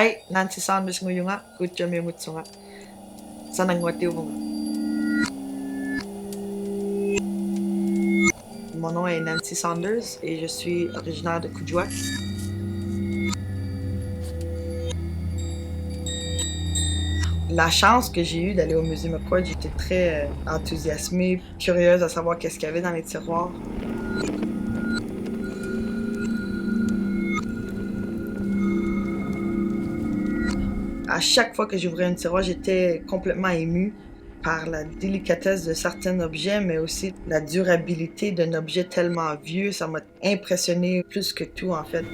Ay, Nancy Saunders nguyo nga, kutya miyamutsu nga. Sanangwatiw mo nga. Mon nom est Nancy Saunders et je suis originaire de Kuujjuaq. La chance que j'ai eue d'aller au musée McCord, j'étais très enthousiasmée, curieuse à savoir qu'est-ce qu'il y avait dans les tiroirs. À chaque fois que j'ouvrais un tiroir, j'étais complètement émue par la délicatesse de certains objets, mais aussi la durabilité d'un objet tellement vieux. Ça m'a impressionnée plus que tout, en fait.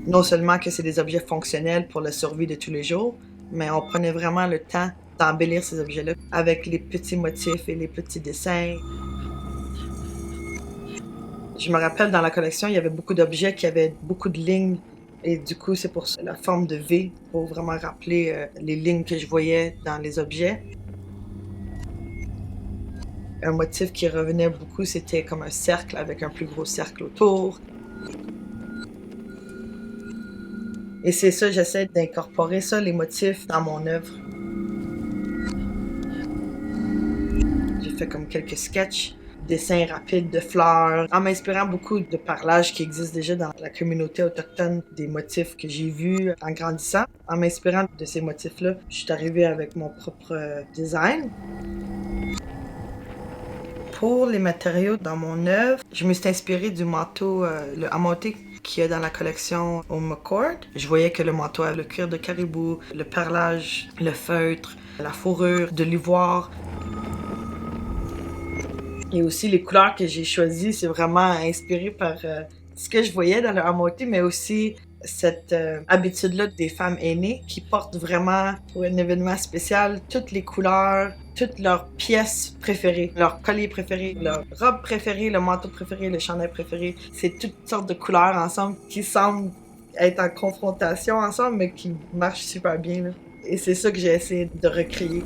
Non seulement que c'est des objets fonctionnels pour la survie de tous les jours, mais on prenait vraiment le temps d'embellir ces objets-là avec les petits motifs et les petits dessins. Je me rappelle, dans la collection, il y avait beaucoup d'objets qui avaient beaucoup de lignes. Et du coup, c'est pour la forme de V, pour vraiment rappeler les lignes que je voyais dans les objets. Un motif qui revenait beaucoup, c'était comme un cercle avec un plus gros cercle autour. Et c'est ça, j'essaie d'incorporer ça, les motifs, dans mon œuvre. J'ai fait comme quelques sketchs, dessins rapides de fleurs, en m'inspirant beaucoup de parlages qui existent déjà dans la communauté autochtone, des motifs que j'ai vus en grandissant. En m'inspirant de ces motifs-là, je suis arrivée avec mon propre design. Pour les matériaux dans mon œuvre, je me suis inspirée du manteau, le amoté qu'il y a dans la collection au McCord. Je voyais que le manteau avait le cuir de caribou, le perlage, le feutre, la fourrure, de l'ivoire. Et aussi les couleurs que j'ai choisies, c'est vraiment inspiré par ce que je voyais dans le amoté, mais aussi cette habitude-là des femmes aînées qui portent vraiment, pour un événement spécial, toutes les couleurs, toutes leurs pièces préférées, leurs colliers préférés, leur robe préférée, le manteau préféré, le chandail préféré. C'est toutes sortes de couleurs ensemble qui semblent être en confrontation ensemble, mais qui marchent super bien, là. Et c'est ça que j'ai essayé de recréer.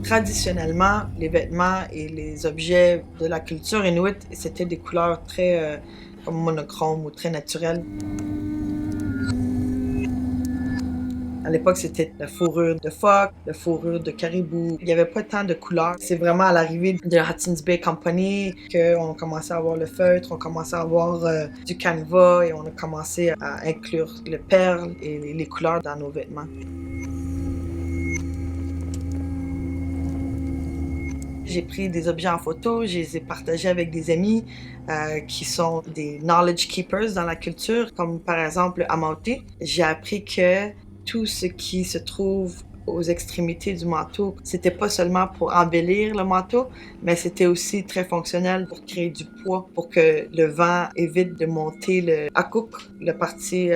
Traditionnellement, les vêtements et les objets de la culture inuit, c'était des couleurs très comme monochromes ou très naturelles. À l'époque, c'était la fourrure de phoque, la fourrure de caribou. Il n'y avait pas tant de couleurs. C'est vraiment à l'arrivée de la Hudson's Bay Company qu'on commençait à avoir le feutre, on commençait à avoir du canevas et on a commencé à inclure le perle et les couleurs dans nos vêtements. J'ai pris des objets en photo, je les ai partagés avec des amis qui sont des knowledge keepers dans la culture, comme par exemple le amoté. J'ai appris que tout ce qui se trouve aux extrémités du manteau, c'était pas seulement pour embellir le manteau, mais c'était aussi très fonctionnel pour créer du poids, pour que le vent évite de monter le akuk, la partie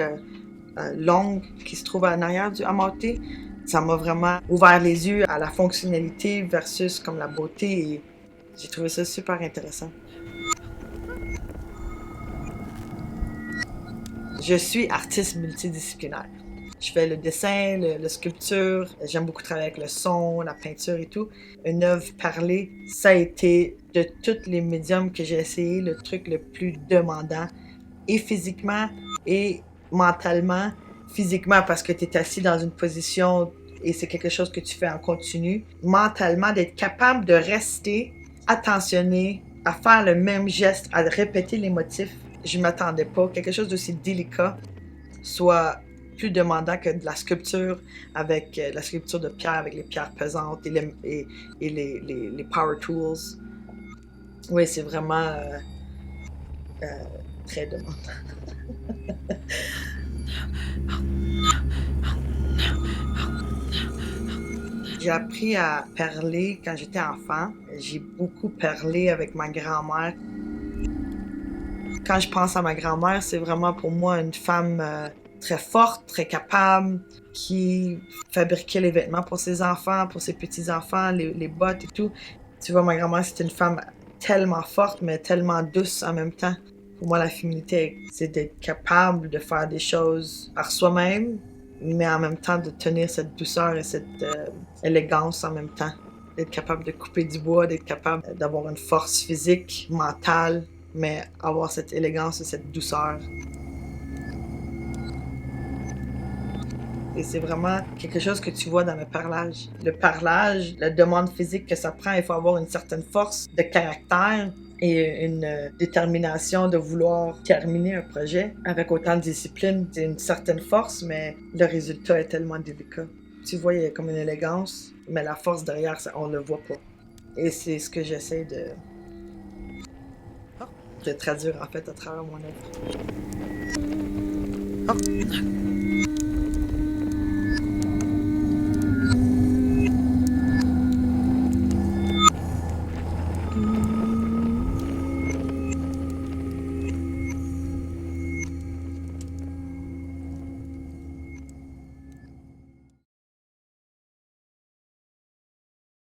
longue qui se trouve en arrière du amoté. Ça m'a vraiment ouvert les yeux à la fonctionnalité versus comme la beauté et j'ai trouvé ça super intéressant. Je suis artiste multidisciplinaire. Je fais le dessin, la sculpture, j'aime beaucoup travailler avec le son, la peinture et tout. Une œuvre parlée, ça a été de tous les médiums que j'ai essayé le truc le plus demandant, et physiquement et mentalement. Physiquement parce que tu es assis dans une position et c'est quelque chose que tu fais en continu. Mentalement, d'être capable de rester attentionné, à faire le même geste, à répéter les motifs. Je ne m'attendais pas. Quelque chose d'aussi délicat soit plus demandant que de la sculpture avec la sculpture de pierre, avec les pierres pesantes et les power tools. Oui, c'est vraiment très demandant. J'ai appris à perler quand j'étais enfant. J'ai beaucoup perlé avec ma grand-mère. Quand je pense à ma grand-mère, c'est vraiment pour moi une femme très forte, très capable, qui fabriquait les vêtements pour ses enfants, pour ses petits-enfants, les bottes et tout. Tu vois, ma grand-mère, c'était une femme tellement forte, mais tellement douce en même temps. Pour moi, la féminité, c'est d'être capable de faire des choses par soi-même, mais en même temps de tenir cette douceur et cette élégance en même temps. D'être capable de couper du bois, d'être capable d'avoir une force physique, mentale, mais avoir cette élégance et cette douceur. Et c'est vraiment quelque chose que tu vois dans le parlage. Le parlage, la demande physique que ça prend, il faut avoir une certaine force de caractère et une détermination de vouloir terminer un projet avec autant de discipline. C'est une certaine force, mais le résultat est tellement délicat. Tu vois, il y a comme une élégance, mais la force derrière, on ne le voit pas. Et c'est ce que j'essaie de traduire en fait à travers mon œuvre.